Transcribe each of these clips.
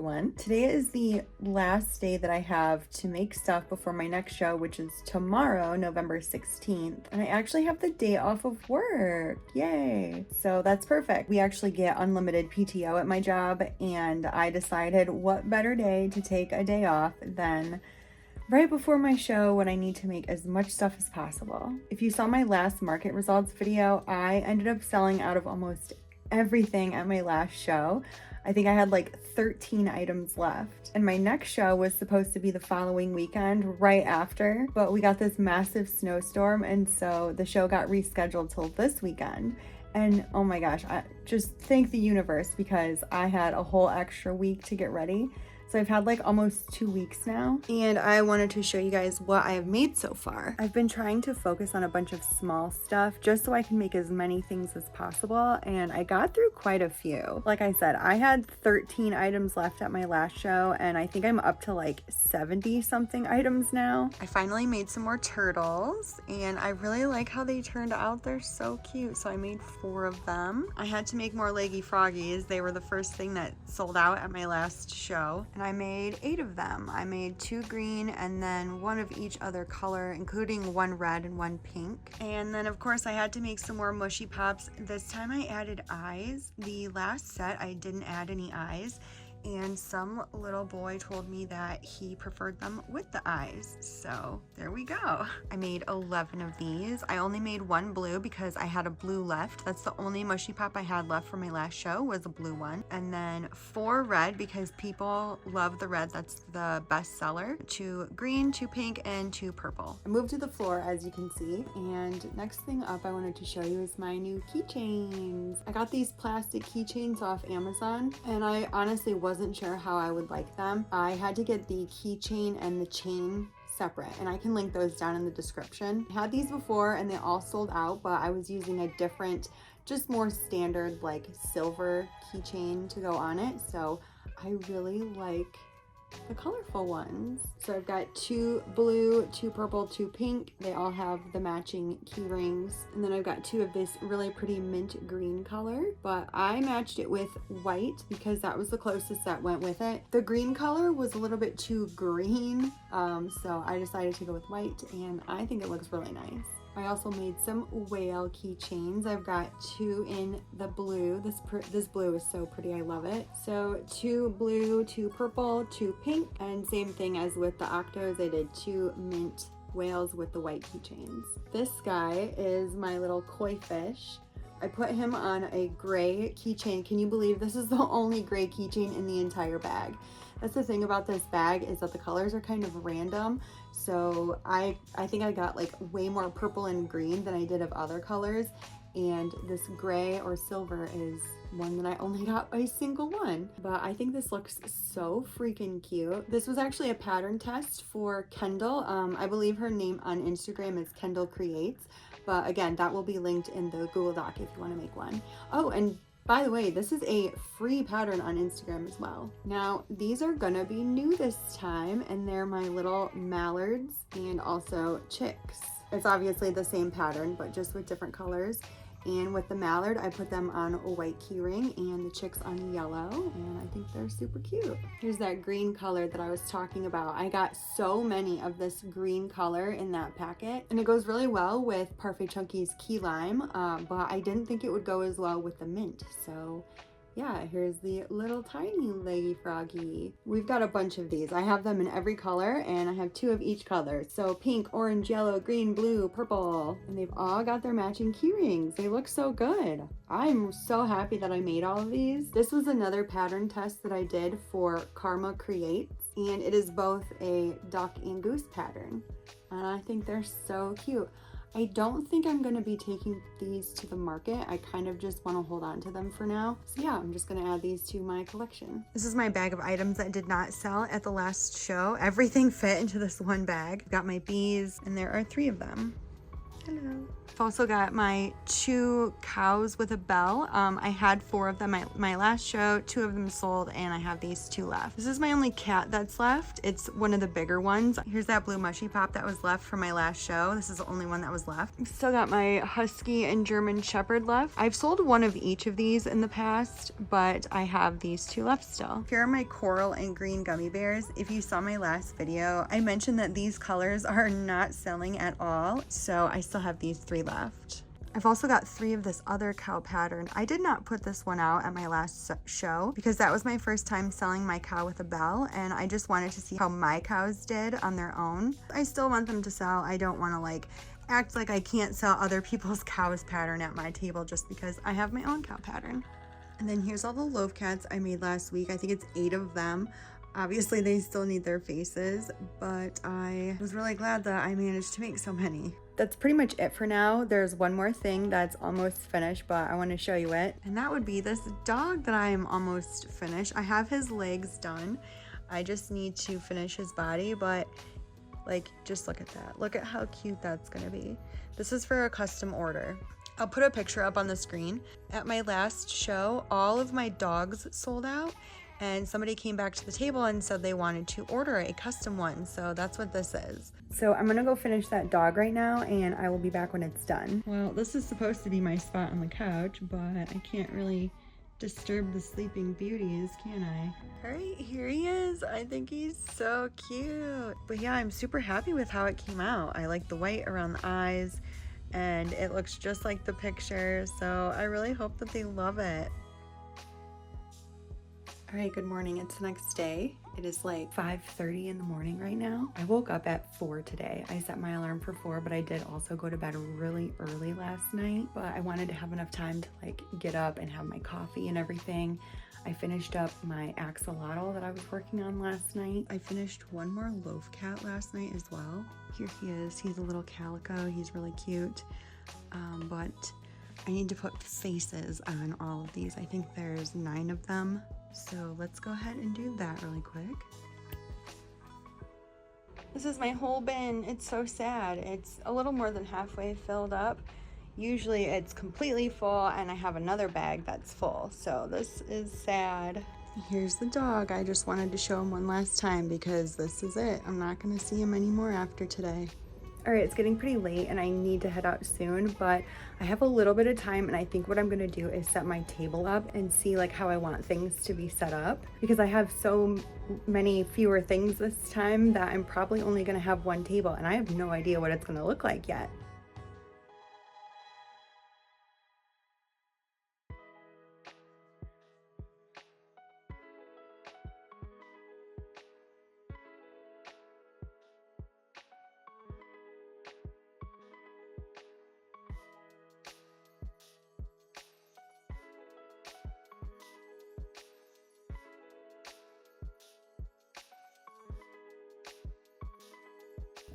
everyone. Today is the last day that I have to make stuff before my next show, which is tomorrow, November 16th. And I actually have the day off of work. Yay. So that's perfect. We actually get unlimited PTO at my job, and I decided what better day to take a day off than right before my show when I need to make as much stuff as possible. If you saw my last market results video, I ended up selling out of almost everything at my last show. I think I had like 13 items left. And my next show was supposed to be the following weekend right after, but we got this massive snowstorm, and so the show got rescheduled till this weekend. And oh my gosh, I just thank the universe because I had a whole extra week to get ready. So I've had like almost 2 weeks now, and I wanted to show you guys what I have made so far. I've been trying to focus on a bunch of small stuff just so I can make as many things as possible, and I got through quite a few. Like I said, I had 13 items left at my last show, and I think I'm up to like 70 something items now. I finally made some more turtles, and I really like how they turned out. They're so cute, so I made 4 of them. I had to make more leggy froggies. They were the first thing that sold out at my last show. And I made 8 of them. I made 2 green and then 1 of each other color, including 1 red and 1 pink. And then of course I had to make some more mushy pops. This time I added eyes. The last set I didn't add any eyes, and some little boy told me that he preferred them with the eyes. So there we go. I made 11 of these. I only made 1 blue because I had a blue left. That's the only mushy pop I had left for my last show was a blue one. And then 4 red because people love the red. That's the best seller. 2 green, 2 pink, and 2 purple. I moved to the floor as you can see. And next thing up I wanted to show you is my new keychains. I got these plastic keychains off Amazon, and I honestly wasn't sure how I would like them. I had to get the keychain and the chain separate, and I can link those down in the description. I had these before and they all sold out, but I was using a different, just more standard like silver keychain to go on it. So I really like the colorful ones. So I've got 2 blue, 2 purple, 2 pink. They all have the matching key rings. And then I've got 2 of this really pretty mint green color, but I matched it with white because that was the closest that went with it. The green color was a little bit too green, so I decided to go with white, and I think it looks really nice. I also made some whale keychains. I've got 2 in the blue. This blue is so pretty, I love it. So 2 blue, 2 purple, 2 pink, and same thing as with the octos, I did 2 mint whales with the white keychains. This guy is my little koi fish. I put him on a gray keychain. Can you believe this is the only gray keychain in the entire bag? That's the thing about this bag, is that the colors are kind of random. So I think I got like way more purple and green than I did of other colors. And this gray or silver is one that I only got a single one. But I think this looks so freaking cute. This was actually a pattern test for Kendall. I believe her name on Instagram is Kendall Creates. But again, that will be linked in the Google Doc if you want to make one. Oh, and by the way, this is a free pattern on Instagram as well. Now, these are gonna be new this time, and they're my little mallards and also chicks. It's obviously the same pattern, but just with different colors. And with the mallard, I put them on a white key ring and the chicks on yellow, and I think they're super cute. Here's that green color that I was talking about. I got so many of this green color in that packet, and it goes really well with Parfait Chunky's key lime, but I didn't think it would go as well with the mint. So yeah, here's the little tiny leggy froggy. We've got a bunch of these. I have them in every color, and I have 2 of each color. So pink, orange, yellow, green, blue, purple. And they've all got their matching key rings. They look so good. I'm so happy that I made all of these. This was another pattern test that I did for Karma Creates, and it is both a duck and goose pattern. And I think they're so cute. I don't think I'm going to be taking these to the market. I kind of just want to hold on to them for now. So yeah, I'm just going to add these to my collection. This is my bag of items that did not sell at the last show. Everything fit into this one bag. I've got my bees, and there are 3 of them. Hello. I've also got my 2 cows with a bell. I had 4 of them at my last show, 2 of them sold, and I have these 2 left. This is my only cat that's left. It's one of the bigger ones. Here's that blue mushy pop that was left from my last show. This is the only one that was left. I've still got my husky and German shepherd left. I've sold one of each of these in the past, but I have these 2 left still. Here are my coral and green gummy bears. If you saw my last video, I mentioned that these colors are not selling at all, so I still have these 3 left. I've also got 3 of this other cow pattern. I did not put this one out at my last show because that was my first time selling my cow with a bell, and I just wanted to see how my cows did on their own. I still want them to sell. I don't want to like act like I can't sell other people's cows pattern at my table just because I have my own cow pattern. And then here's all the loaf cats I made last week. I think it's 8 of them. Obviously they still need their faces, but I was really glad that I managed to make so many. That's pretty much it for now. There's one more thing that's almost finished, but I want to show you it. And that would be this dog that I am almost finished. I have his legs done. I just need to finish his body, but like, just look at that. Look at how cute that's gonna be. This is for a custom order. I'll put a picture up on the screen. At my last show, all of my dogs sold out, and somebody came back to the table and said they wanted to order a custom one, so that's what this is. So I'm gonna go finish that dog right now, and I will be back when it's done. Well, this is supposed to be my spot on the couch, but I can't really disturb the sleeping beauties, can I? All right, here he is. I think he's so cute. But yeah, I'm super happy with how it came out. I like the white around the eyes, and it looks just like the picture, so I really hope that they love it. All right, good morning. It's the next day. It is like 5:30 in the morning right now. I woke up at 4 today. I set my alarm for 4, but I did also go to bed really early last night. But I wanted to have enough time to like get up and have my coffee and everything. I finished up my axolotl that I was working on last night. I finished one more loaf cat last night as well. Here he is. He's a little calico. He's really cute. But I need to put faces on all of these. I think there's 9 of them. So let's go ahead and do that really quick. This is my whole bin. It's so sad. It's a little more than halfway filled up. Usually it's completely full and I have another bag that's full. So this is sad. Here's the dog. I just wanted to show him one last time because this is it. I'm not gonna see him anymore after today. All right, it's getting pretty late and I need to head out soon, but I have a little bit of time, and I think what I'm gonna do is set my table up and see like how I want things to be set up, because I have so many fewer things this time that I'm probably only gonna have one table, and I have no idea what it's gonna look like yet.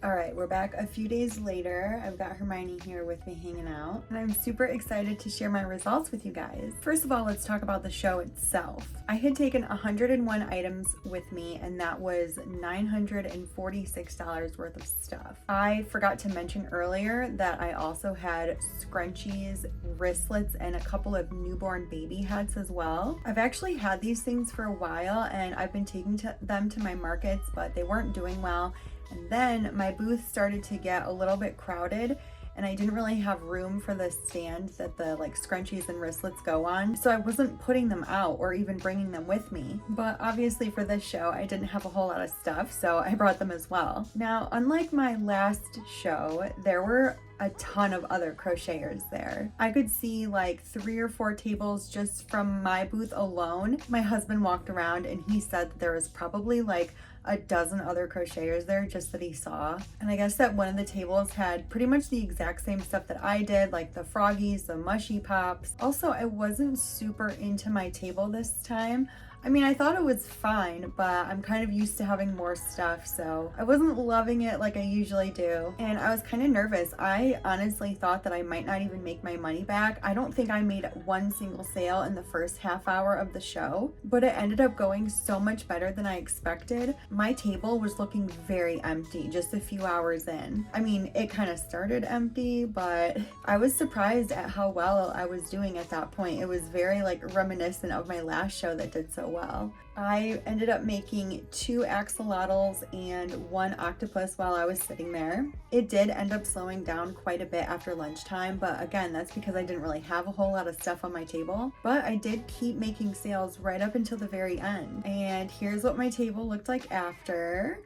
All right, we're back a few days later. I've got Hermione here with me hanging out, and I'm super excited to share my results with you guys. First of all, let's talk about the show itself. I had taken 101 items with me, and that was $946 worth of stuff. I forgot to mention earlier that I also had scrunchies, wristlets, and a couple of newborn baby hats as well. I've actually had these things for a while, and I've been taking them to my markets, but they weren't doing well. And then my booth started to get a little bit crowded, and I didn't really have room for the stand that the like scrunchies and wristlets go on. So I wasn't putting them out or even bringing them with me. But obviously for this show, I didn't have a whole lot of stuff, so I brought them as well. Now, unlike my last show, there were a ton of other crocheters there. I could see like 3 or 4 tables just from my booth alone. My husband walked around and he said that there was probably like a dozen other crocheters there just that he saw. And I guess that one of the tables had pretty much the exact same stuff that I did, like the froggies, the mushy pops. Also, I wasn't super into my table this time. I mean, I thought it was fine, but I'm kind of used to having more stuff, so I wasn't loving it like I usually do. And I was kind of nervous. I honestly thought that I might not even make my money back. I don't think I made one single sale in the first half hour of the show, but it ended up going so much better than I expected. My table was looking very empty just a few hours in. I mean, it kind of started empty, but I was surprised at how well I was doing at that point. It was very like reminiscent of my last show that did so well. I ended up making 2 axolotls and 1 octopus while I was sitting there. It did end up slowing down quite a bit after lunchtime, but again, that's because I didn't really have a whole lot of stuff on my table. But I did keep making sales right up until the very end. And here's what my table looked like after.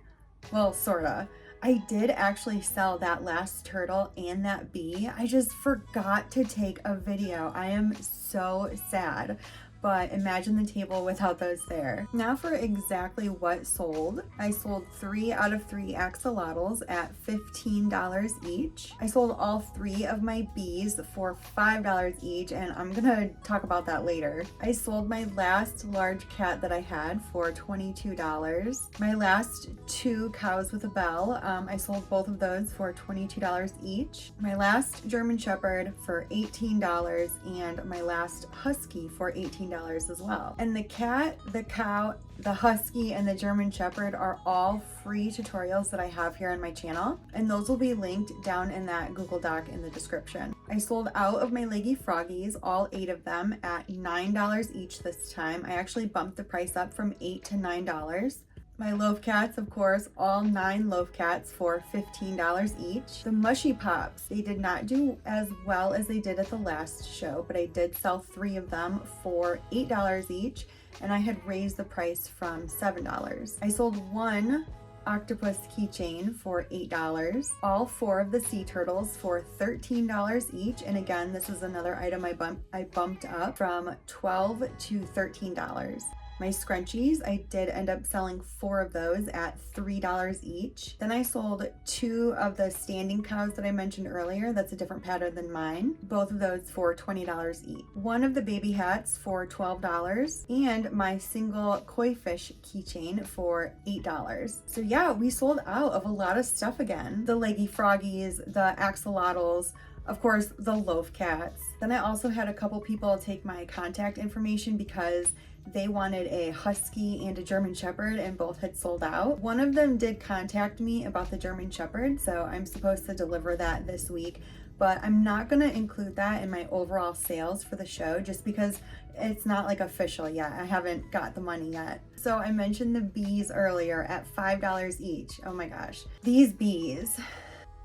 Well, sorta. I did actually sell that last turtle and that bee. I just forgot to take a video. I am so sad. But imagine the table without those there. Now for exactly what sold. I sold 3 out of 3 axolotls at $15 each. I sold all 3 of my bees for $5 each, and I'm gonna talk about that later. I sold my last large cat that I had for $22. My last 2 cows with a bell, I sold both of those for $22 each. My last German Shepherd for $18, and my last husky for $18 as well. And the cat, the cow, the husky, and the German Shepherd are all free tutorials that I have here on my channel, and those will be linked down in that Google Doc in the description. I sold out of my leggy froggies, all 8 of them, at $9 each this time. I actually bumped the price up from $8 to $9. My loaf cats, of course, all 9 loaf cats for $15 each. The mushy pops, they did not do as well as they did at the last show, but I did sell 3 of them for $8 each, and I had raised the price from $7. I sold 1 octopus keychain for $8, all 4 of the sea turtles for $13 each, and again, this is another item I bumped up from $12 to $13. My scrunchies, I did end up selling 4 of those at $3 each. Then I sold 2 of the standing cows that I mentioned earlier. That's a different pattern than mine. Both of those for $20 each. 1 of the baby hats for $12, and my single koi fish keychain for $8. So yeah, we sold out of a lot of stuff again. The leggy froggies, the axolotls, of course, the loaf cats. Then I also had a couple people take my contact information because they wanted a husky and a German Shepherd, and both had sold out. One of them did contact me about the German Shepherd, so I'm supposed to deliver that this week, but I'm not gonna include that in my overall sales for the show just because it's not like official yet. I haven't got the money yet. So I mentioned the bees earlier at $5 each. Oh my gosh. These bees.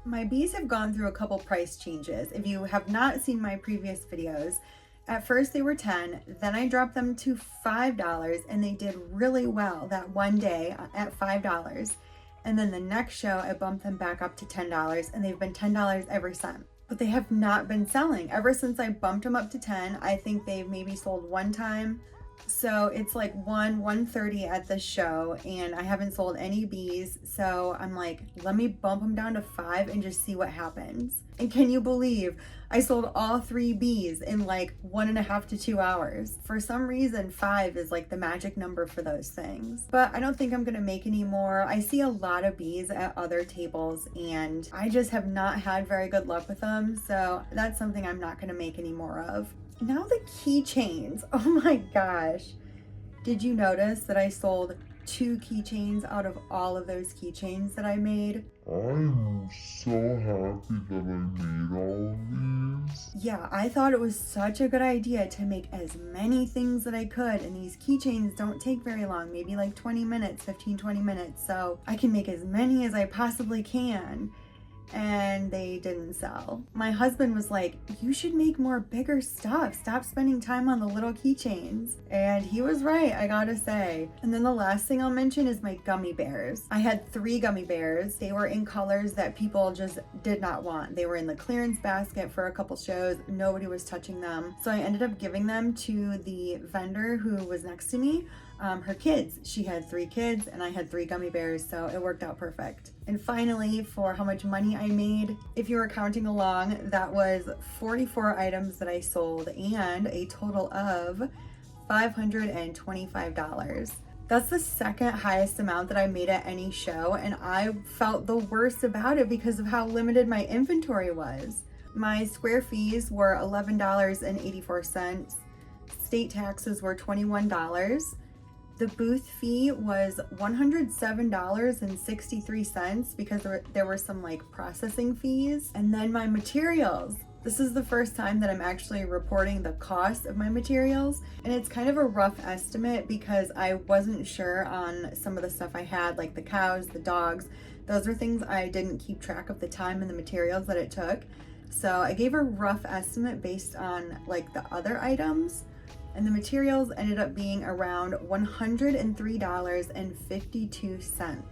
My bees have gone through a couple price changes. If you have not seen my previous videos, at first they were $10, then I dropped them to $5, and they did really well that one day at $5. And then the next show I bumped them back up to $10, and they've been $10 ever since. But they have not been selling. Ever since I bumped them up to 10, I think they've maybe sold 1 time. So it's like 130 at the show, and I haven't sold any bees. So I'm like, let me bump them down to 5 and just see what happens. And can you believe I sold all 3 bees in like 1.5 to 2 hours? For some reason, 5 is like the magic number for those things. But I don't think I'm gonna make any more. I see a lot of bees at other tables, and I just have not had very good luck with them. So that's something I'm not gonna make any more of. Now the keychains. Oh my gosh. Did you notice that I sold 2 keychains out of all of those keychains that I made? I'm so happy that I made all of these. Yeah, I thought it was such a good idea to make as many things that I could, and these keychains don't take very long, maybe like 20 minutes, 15-20 minutes, so I can make as many as I possibly can. And they didn't sell. My husband was like, you should make more bigger stuff. Stop spending time on the little keychains. And he was right, I gotta say. And then the last thing I'll mention is my gummy bears. I had 3 gummy bears. They were in colors that people just did not want. They were in the clearance basket for a couple shows. Nobody was touching them. So I ended up giving them to the vendor who was next to me. Her kids. She had 3 kids and I had 3 gummy bears, so it worked out perfect. And finally, for how much money I made, if you were counting along, that was 44 items that I sold and a total of $525. That's the second highest amount that I made at any show, and I felt the worst about it because of how limited my inventory was. My square fees were $11.84. State taxes were $21. The booth fee was $107.63 because there were some like processing fees. And then my materials. This is the first time that I'm actually reporting the cost of my materials, and it's kind of a rough estimate because I wasn't sure on some of the stuff I had, like the cows, the dogs. Those are things I didn't keep track of the time and the materials that it took. So I gave a rough estimate based on like the other items, and the materials ended up being around $103.52.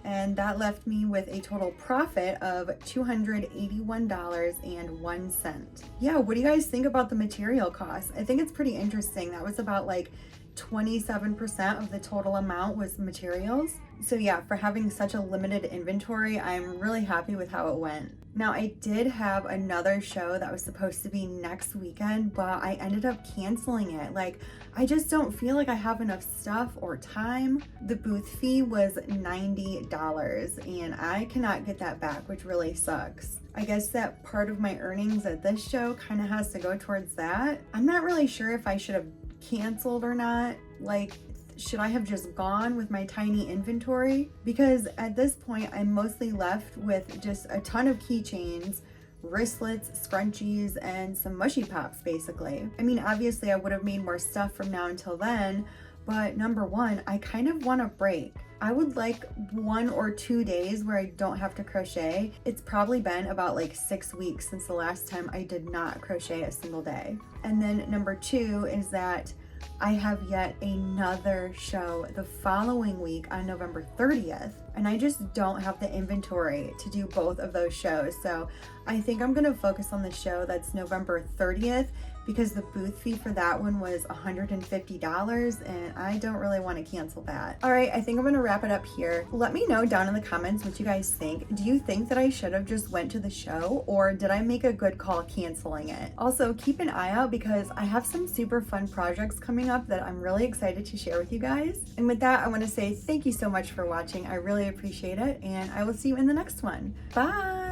And that left me with a total profit of $281.01. Yeah, what do you guys think about the material costs? I think it's pretty interesting. That was about like 27% of the total amount was materials. So yeah, for having such a limited inventory, I'm really happy with how it went. Now, I did have another show that was supposed to be next weekend, but I ended up canceling it. Like, I just don't feel like I have enough stuff or time. The booth fee was $90, and I cannot get that back, which really sucks. I guess that part of my earnings at this show kind of has to go towards that. I'm not really sure if I should have canceled or not. Like, should I have just gone with my tiny inventory? Because at this point, I'm mostly left with just a ton of keychains, wristlets, scrunchies, and some mushy pops, basically. I mean, obviously I would have made more stuff from now until then, but number one, I kind of want a break. I would like 1 or 2 days where I don't have to crochet. It's probably been about like 6 weeks since the last time I did not crochet a single day. And then number two is that I have yet another show the following week on November 30th, and I just don't have the inventory to do both of those shows. So I think I'm gonna focus on the show that's November 30th because the booth fee for that one was $150, and I don't really want to cancel that. All right, I think I'm gonna wrap it up here. Let me know down in the comments what you guys think. Do you think that I should have just went to the show, or did I make a good call canceling it? Also, keep an eye out because I have some super fun projects coming up that I'm really excited to share with you guys. And with that, I want to say thank you so much for watching. I really appreciate it, and I will see you in the next one. Bye!